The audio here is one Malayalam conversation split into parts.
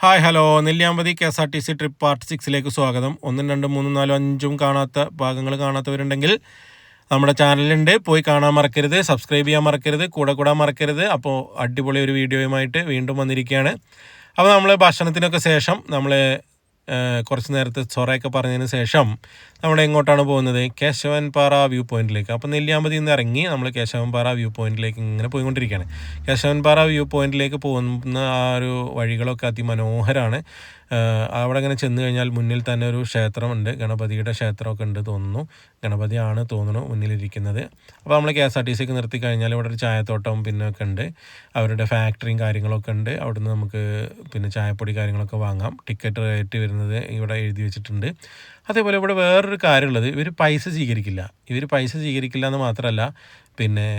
Hi hello Nelliyampathy KSRTC trip part 6ലേക്ക് സ്വാഗതം. 1, 2, 3, 4, 5 കാണാത്ത ഭാഗങ്ങൾ കാണാത്തവരുണ്ടെങ്കിൽ നമ്മുടെ ചാനലുണ്ട്, പോയി കാണാൻ മറക്കരുത്, സബ്സ്ക്രൈബ് ചെയ്യാൻ മറക്കരുത്, കൂടാൻ മറക്കരുത്. അപ്പോൾ അടിപൊളി ഒരു വീഡിയോയുമായിട്ട് വീണ്ടും വന്നിരിക്കുകയാണ്. അപ്പോൾ നമ്മൾ ഭക്ഷണത്തിനൊക്കെ ശേഷം നമ്മൾ കുറച്ച് നേരത്തെ സൊറയൊക്കെ പറഞ്ഞതിന് ശേഷം നമ്മൾ എങ്ങോട്ടാണ് പോകുന്നത്? കേശവൻപാറ വ്യൂ പോയിന്റിലേക്ക്. അപ്പോൾ നെല്ലിയാമ്പതിയിൽ നിന്ന് ഇറങ്ങി നമ്മൾ കേശവൻപാറ വ്യൂ പോയിന്റിലേക്ക് ഇങ്ങനെ പോയിക്കൊണ്ടിരിക്കുകയാണ്. കേശവൻപാറ വ്യൂ പോയിന്റിലേക്ക് പോകുന്ന ആ ഒരു വഴികളൊക്കെ അതിമനോഹരമാണ്. അവിടെ ഇങ്ങനെ ചെന്ന് കഴിഞ്ഞാൽ മുന്നിൽ തന്നെ ഒരു ക്ഷേത്രമുണ്ട്, ഗണപതിയുടെ ക്ഷേത്രമൊക്കെ ഉണ്ട് തോന്നുന്നു. ഗണപതിയാണ് തോന്നുന്നു മുന്നിലിരിക്കുന്നത്. അപ്പോൾ നമ്മൾ KSRTCക്ക് നിർത്തി കഴിഞ്ഞാൽ ഇവിടെ ഒരു ചായത്തോട്ടം പിന്നെ ഒക്കെ ഉണ്ട്, അവരുടെ ഫാക്ടറിയും കാര്യങ്ങളൊക്കെ ഉണ്ട്. അവിടുന്ന് നമുക്ക് പിന്നെ ചായപ്പൊടി കാര്യങ്ങളൊക്കെ വാങ്ങാം. ടിക്കറ്റ് റേറ്റ് വരുന്നത് ഇവിടെ എഴുതി വെച്ചിട്ടുണ്ട്. അതേപോലെ ഇവിടെ വേറൊരു കാര്യമുള്ളത്, ഇവർ പൈസ സ്വീകരിക്കില്ല എന്ന് മാത്രമല്ല, പിന്നെ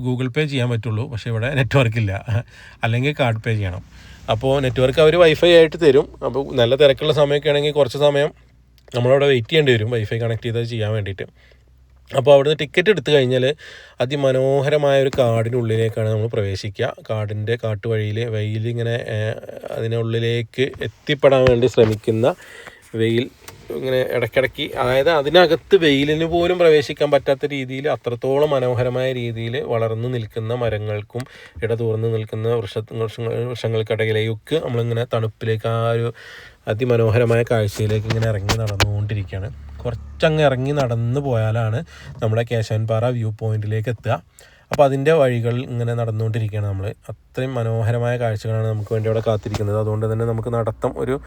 ഗൂഗിൾ പേ ചെയ്യാൻ പറ്റുള്ളൂ. പക്ഷേ ഇവിടെ നെറ്റ്വർക്ക് ഇല്ല, അല്ലെങ്കിൽ കാർഡ് പേ ചെയ്യണം. അപ്പോൾ നെറ്റ്വർക്ക് അവർ വൈഫൈ ആയിട്ട് തരും. അപ്പോൾ നല്ല തിരക്കുള്ള സമയമൊക്കെ ആണെങ്കിൽ കുറച്ച് സമയം നമ്മളവിടെ വെയിറ്റ് ചെയ്യേണ്ടി വരും വൈഫൈ കണക്ട് ചെയ്ത് ചെയ്യാൻ വേണ്ടിയിട്ട്. അപ്പോൾ അവിടുന്ന് ടിക്കറ്റ് എടുത്തു കഴിഞ്ഞാൽ അതിമനോഹരമായ ഒരു കാടിനുള്ളിലേക്കാണ് നമ്മൾ പ്രവേശിക്കുക. കാട്ടുവഴിയിൽ വെയിലിങ്ങനെ അതിനുള്ളിലേക്ക് എത്തിപ്പെടാൻ വേണ്ടി ശ്രമിക്കുന്ന വെയിൽ ഇങ്ങനെ ഇടയ്ക്കിടയ്ക്ക്, അതായത് അതിനകത്ത് വെയിലിന് പോലും പ്രവേശിക്കാൻ പറ്റാത്ത രീതിയിൽ അത്രത്തോളം മനോഹരമായ രീതിയിൽ വളർന്നു നിൽക്കുന്ന മരങ്ങൾക്കും ഇടതൂർന്ന് നിൽക്കുന്ന വൃക്ഷങ്ങൾക്കിടയിലേക്ക് നമ്മളിങ്ങനെ തണുപ്പിലേക്ക് ആ ഒരു അതിമനോഹരമായ കാഴ്ചയിലേക്ക് ഇങ്ങനെ ഇറങ്ങി നടന്നുകൊണ്ടിരിക്കുകയാണ്. കുറച്ചങ്ങ് ഇറങ്ങി നടന്നു പോയാലാണ് നമ്മുടെ കേശവൻപാറ വ്യൂ പോയിന്റിലേക്ക് എത്തുക. അപ്പോൾ അതിൻ്റെ വഴികൾ ഇങ്ങനെ നടന്നുകൊണ്ടിരിക്കുകയാണ് നമ്മൾ. അത്രയും മനോഹരമായ കാഴ്ചകളാണ് നമുക്ക് വേണ്ടി അവിടെ കാത്തിരിക്കുന്നത്. അതുകൊണ്ട് തന്നെ നമുക്ക് നടത്തം ഒരു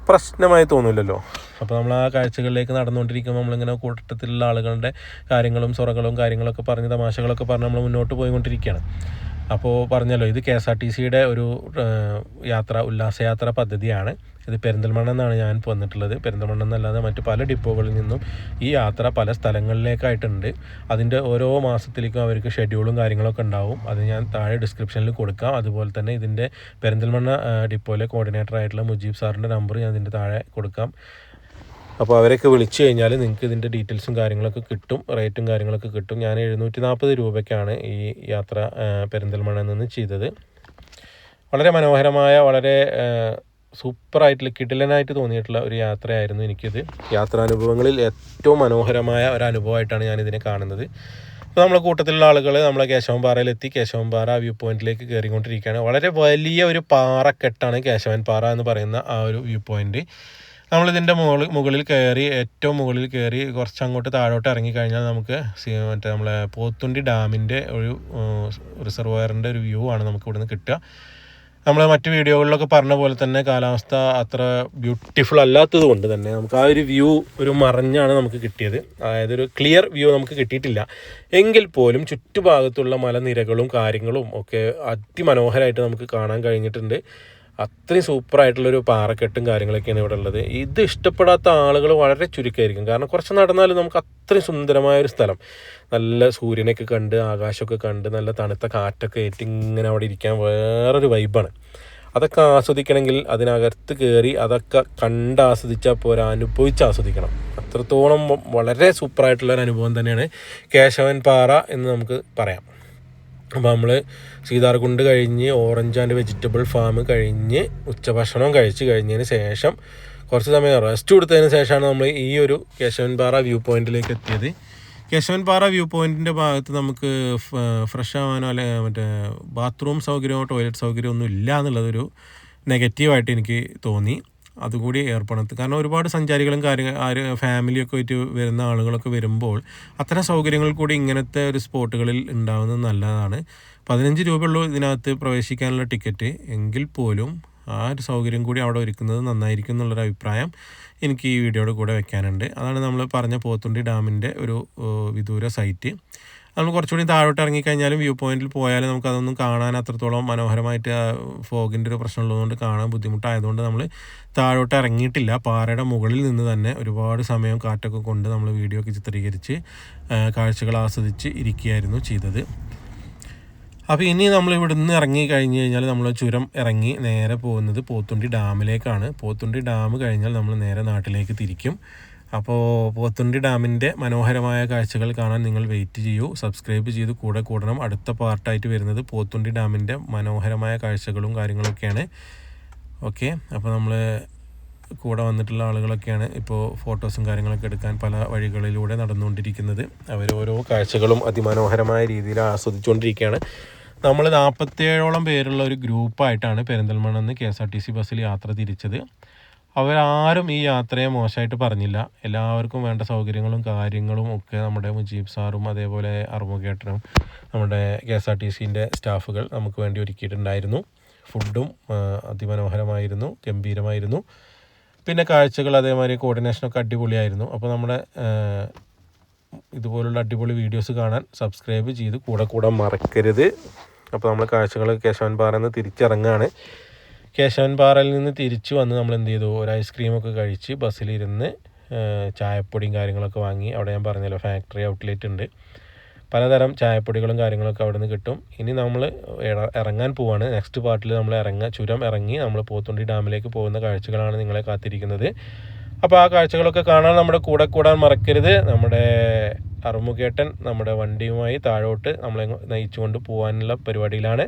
പ്രശ്നമായി തോന്നില്ലല്ലോ. അപ്പോൾ നമ്മൾ ആ കാഴ്ചകളിലേക്ക് നടന്നുകൊണ്ടിരിക്കുമ്പോൾ നമ്മളിങ്ങനെ കൂട്ടത്തിലുള്ള ആളുകളുടെ കാര്യങ്ങളും കാര്യങ്ങളൊക്കെ പറഞ്ഞ് തമാശകളൊക്കെ പറഞ്ഞ് നമ്മൾ മുന്നോട്ട് പോയിക്കൊണ്ടിരിക്കുകയാണ്. അപ്പോൾ പറഞ്ഞല്ലോ, ഇത് KSRTCയുടെ ഒരു ഉല്ലാസയാത്ര പദ്ധതിയാണ്. ഇത് പെരിന്തൽമണ്ണ എന്നാണ് ഞാൻ വന്നിട്ടുള്ളത്. പെരിന്തൽമണ്ണ എന്നല്ലാതെ മറ്റ് പല ഡിപ്പോകളിൽ നിന്നും ഈ യാത്ര പല സ്ഥലങ്ങളിലേക്കായിട്ടുണ്ട്. അതിൻ്റെ ഓരോ മാസത്തിലേക്കും അവർക്ക് ഷെഡ്യൂളും കാര്യങ്ങളൊക്കെ ഉണ്ടാവും. അത് ഞാൻ താഴെ ഡിസ്ക്രിപ്ഷനിൽ കൊടുക്കാം. അതുപോലെ തന്നെ ഇതിൻ്റെ പെരിന്തൽമണ്ണ ഡിപ്പോയിലെ കോർഡിനേറ്റർ ആയിട്ടുള്ള മുജീബ് സാറിൻ്റെ നമ്പർ ഞാൻ ഇതിൻ്റെ താഴെ കൊടുക്കാം. അപ്പോൾ അവരൊക്കെ വിളിച്ചു കഴിഞ്ഞാൽ നിങ്ങൾക്ക് ഇതിൻ്റെ ഡീറ്റെയിൽസും കാര്യങ്ങളൊക്കെ കിട്ടും, റേറ്റും കാര്യങ്ങളൊക്കെ കിട്ടും. ഞാൻ 740 രൂപയ്ക്കാണ് ഈ യാത്ര പെരിന്തൽമണ്ണയിൽ നിന്ന് ചെയ്തത്. വളരെ മനോഹരമായ, വളരെ സൂപ്പറായിട്ടുള്ള കിടിലനായിട്ട് തോന്നിയിട്ടുള്ള ഒരു യാത്രയായിരുന്നു എനിക്കിത്. യാത്രാനുഭവങ്ങളിൽ ഏറ്റവും മനോഹരമായ ഒരു അനുഭവമായിട്ടാണ് ഞാനിതിനെ കാണുന്നത്. അപ്പോൾ നമ്മളെ കൂട്ടത്തിലുള്ള ആളുകൾ നമ്മളെ കേശവൻപാറയിലെത്തി. കേശവൻപാറ വ്യൂ പോയിന്റിലേക്ക് കയറിക്കൊണ്ടിരിക്കുകയാണ്. വളരെ വലിയ ഒരു പാറക്കെട്ടാണ് കേശവൻപാറ എന്ന് പറയുന്ന ആ ഒരു വ്യൂ പോയിന്റ്. നമ്മളിതിൻ്റെ മുകളിൽ കയറി, ഏറ്റവും മുകളിൽ കയറി കുറച്ച് അങ്ങോട്ട് താഴോട്ട് ഇറങ്ങിക്കഴിഞ്ഞാൽ നമുക്ക് നമ്മളെ പോത്തുണ്ടി ഡാമിൻ്റെ ഒരു റിസർവയറിൻ്റെ ഒരു വ്യൂ ആണ് നമുക്ക് ഇവിടുന്ന് കിട്ടുക. നമ്മൾ മറ്റ് വീഡിയോകളിലൊക്കെ പറഞ്ഞ പോലെ തന്നെ കാലാവസ്ഥ അത്ര ബ്യൂട്ടിഫുൾ അല്ലാത്തത് കൊണ്ട് തന്നെ നമുക്ക് ആ ഒരു വ്യൂ ഒരു മറഞ്ഞാണ് നമുക്ക് കിട്ടിയത്. അതായത് ഒരു ക്ലിയർ വ്യൂ നമുക്ക് കിട്ടിയിട്ടില്ല. എങ്കിൽ പോലും ചുറ്റുഭാഗത്തുള്ള മലനിരകളും കാര്യങ്ങളും ഒക്കെ അതിമനോഹരമായിട്ട് നമുക്ക് കാണാൻ കഴിഞ്ഞിട്ടുണ്ട്. അത്രയും സൂപ്പറായിട്ടുള്ളൊരു പാറക്കെട്ടും കാര്യങ്ങളൊക്കെയാണ് ഇവിടെ ഉള്ളത്. ഇത് ഇഷ്ടപ്പെടാത്ത ആളുകൾ വളരെ ചുരുക്കമായിരിക്കും. കാരണം കുറച്ച് നടന്നാലും നമുക്ക് അത്രയും സുന്ദരമായൊരു സ്ഥലം, നല്ല സൂര്യനൊക്കെ കണ്ട് ആകാശമൊക്കെ കണ്ട് നല്ല തണുത്ത കാറ്റൊക്കെ ഏറ്റ് ഇങ്ങനെ അവിടെ ഇരിക്കാൻ വേറൊരു വൈബാണ്. അതൊക്കെ ആസ്വദിക്കണമെങ്കിൽ അതിനകത്ത് കയറി അതൊക്കെ കണ്ട് ആസ്വദിച്ചാൽ പോരാ, അനുഭവിച്ച് ആസ്വദിക്കണം. അത്രത്തോളം വളരെ സൂപ്പറായിട്ടുള്ളൊരു അനുഭവം തന്നെയാണ് കേശവൻപാറ എന്ന് നമുക്ക് പറയാം. അപ്പോൾ നമ്മൾ സീതാർകുണ്ട് കഴിഞ്ഞ് ഓറഞ്ച് ആൻഡ് വെജിറ്റബിൾ ഫാം കഴിഞ്ഞ് ഉച്ചഭക്ഷണം കഴിച്ച് കഴിഞ്ഞതിന് ശേഷം കുറച്ച് സമയം റെസ്റ്റ് കൊടുത്തതിന് ശേഷമാണ് നമ്മൾ ഈ ഒരു കേശവൻപാറ വ്യൂ പോയിന്റിലേക്ക് എത്തിയത്. കേശവൻപാറ വ്യൂ പോയിന്റിൻ്റെ ഭാഗത്ത് നമുക്ക് ഫ്രഷ് ആവാനോ അല്ലെങ്കിൽ മറ്റേ ബാത്റൂം സൗകര്യമോ ടോയ്ലറ്റ് സൗകര്യമോ ഒന്നും ഇല്ല എന്നുള്ളതൊരു നെഗറ്റീവായിട്ട് എനിക്ക് തോന്നി. അതുകൂടി ഏർപ്പെടുത്തി. കാരണം ഒരുപാട് സഞ്ചാരികളും ഫാമിലിയൊക്കെ ആയിട്ട് വരുന്ന ആളുകളൊക്കെ വരുമ്പോൾ അത്തരം സൗകര്യങ്ങൾ കൂടി ഇങ്ങനത്തെ ഒരു സ്പോട്ടുകളിൽ ഉണ്ടാകുന്നത് നല്ലതാണ്. 15 രൂപയുള്ളൂ ഇതിനകത്ത് പ്രവേശിക്കാനുള്ള ടിക്കറ്റ്. എങ്കിൽ പോലും ആ ഒരു സൗകര്യം കൂടി അവിടെ ഒരുക്കുന്നത് നന്നായിരിക്കും എന്നുള്ളൊരു അഭിപ്രായം എനിക്ക് ഈ വീഡിയോയുടെ കൂടെ വെക്കാനുണ്ട്. അതാണ് നമ്മൾ പറഞ്ഞ പോത്തുണ്ടി ഡാമിൻ്റെ ഒരു വിദൂര സൈറ്റ്. നമ്മൾ കുറച്ചുകൂടി താഴോട്ട് ഇറങ്ങിക്കഴിഞ്ഞാലും വ്യൂ പോയിന്റിൽ പോയാലും നമുക്കതൊന്നും കാണാൻ അത്രത്തോളം മനോഹരമായിട്ട് ഫോഗിൻ്റെ ഒരു പ്രശ്നമുള്ളതുകൊണ്ട് കാണാൻ ബുദ്ധിമുട്ടായതുകൊണ്ട് നമ്മൾ താഴോട്ട് ഇറങ്ങിയിട്ടില്ല. പാറയുടെ മുകളിൽ നിന്ന് തന്നെ ഒരുപാട് സമയം കാറ്റൊക്കെ കൊണ്ട് നമ്മൾ വീഡിയോ ഒക്കെ ചിത്രീകരിച്ച് കാഴ്ചകൾ ആസ്വദിച്ച് ഇരിക്കുകയായിരുന്നു ചെയ്തത്. അപ്പോൾ ഇനി നമ്മൾ ഇവിടുന്ന് ഇറങ്ങി കഴിഞ്ഞ് കഴിഞ്ഞാൽ നമ്മൾ ചുരം ഇറങ്ങി നേരെ പോകുന്നത് പോത്തുണ്ടി ഡാമിലേക്കാണ്. പോത്തുണ്ടി ഡാം കഴിഞ്ഞാൽ നമ്മൾ നേരെ നാട്ടിലേക്ക് തിരിക്കും. അപ്പോൾ പോത്തുണ്ടി ഡാമിൻ്റെ മനോഹരമായ കാഴ്ചകൾ കാണാൻ നിങ്ങൾ വെയിറ്റ് ചെയ്യൂ, സബ്സ്ക്രൈബ് ചെയ്ത് കൂടണം. അടുത്ത പാർട്ടായിട്ട് വരുന്നത് പോത്തുണ്ടി ഡാമിൻ്റെ മനോഹരമായ കാഴ്ചകളും കാര്യങ്ങളൊക്കെയാണ്. ഓക്കെ, അപ്പോൾ നമ്മൾ കൂടെ വന്നിട്ടുള്ള ആളുകളൊക്കെയാണ് ഇപ്പോൾ ഫോട്ടോസും കാര്യങ്ങളൊക്കെ എടുക്കാൻ പല വഴികളിലൂടെ നടന്നുകൊണ്ടിരിക്കുന്നത്. അവർ ഓരോ കാഴ്ചകളും അതിമനോഹരമായ രീതിയിൽ ആസ്വദിച്ചുകൊണ്ടിരിക്കുകയാണ്. നമ്മൾ 47ഓളം പേരുള്ള ഒരു ഗ്രൂപ്പായിട്ടാണ് പെരിന്തൽമണ്ണ നിന്ന് KSRTC ബസ്സിൽ യാത്ര തിരിച്ചത്. അവരാരും ഈ യാത്രയെ മോശമായിട്ട് പറഞ്ഞില്ല. എല്ലാവർക്കും വേണ്ട സൗകര്യങ്ങളും കാര്യങ്ങളും ഒക്കെ നമ്മുടെ മുജീബ് സാറും അതേപോലെ അറുമുഖേട്ടനും നമ്മുടെ KSRTCൻ്റെ സ്റ്റാഫുകൾ നമുക്ക് വേണ്ടി ഒരുക്കിയിട്ടുണ്ടായിരുന്നു. ഫുഡും അതിമനോഹരമായിരുന്നു, ഗംഭീരമായിരുന്നു. പിന്നെ കാഴ്ചകൾ അതേമാതിരി കോർഡിനേഷനൊക്കെ അടിപൊളിയായിരുന്നു. അപ്പോൾ നമ്മുടെ ഇതുപോലുള്ള അടിപൊളി വീഡിയോസ് കാണാൻ സബ്സ്ക്രൈബ് ചെയ്ത് കൂടെ മറക്കരുത്. അപ്പോൾ നമ്മൾ കാഴ്ചകൾ കേശവൻപാറയിൽ നിന്ന് തിരിച്ചിറങ്ങുകയാണ്. കേശവൻപാറയിൽ നിന്ന് തിരിച്ചു വന്ന് നമ്മൾ എന്ത് ചെയ്തു, ഒരു ഐസ്ക്രീമൊക്കെ കഴിച്ച് ബസ്സിലിരുന്ന് ചായപ്പൊടിയും കാര്യങ്ങളൊക്കെ വാങ്ങി. അവിടെ ഞാൻ പറഞ്ഞല്ലോ ഫാക്ടറി ഔട്ട്ലെറ്റ് ഉണ്ട്, പലതരം ചായപ്പൊടികളും കാര്യങ്ങളൊക്കെ അവിടെ നിന്ന് കിട്ടും. ഇനി നമ്മൾ ഇറങ്ങാൻ പോവാണ്. നെക്സ്റ്റ് പാർട്ടിൽ നമ്മൾ ചുരം ഇറങ്ങി നമ്മൾ പോത്തുണ്ടി ഡാമിലേക്ക് പോകുന്ന കാഴ്ചകളാണ് നിങ്ങളെ കാത്തിരിക്കുന്നത്. അപ്പോൾ ആ കാഴ്ചകളൊക്കെ കാണാൻ നമ്മുടെ കൂടെ കൂടാൻ മറക്കരുത്. നമ്മുടെ അറുമുഖേട്ടൻ നമ്മുടെ വണ്ടിയുമായി താഴോട്ട് നമ്മളെ നയിച്ചുകൊണ്ട് പോകാനുള്ള പരിപാടിയിലാണ്.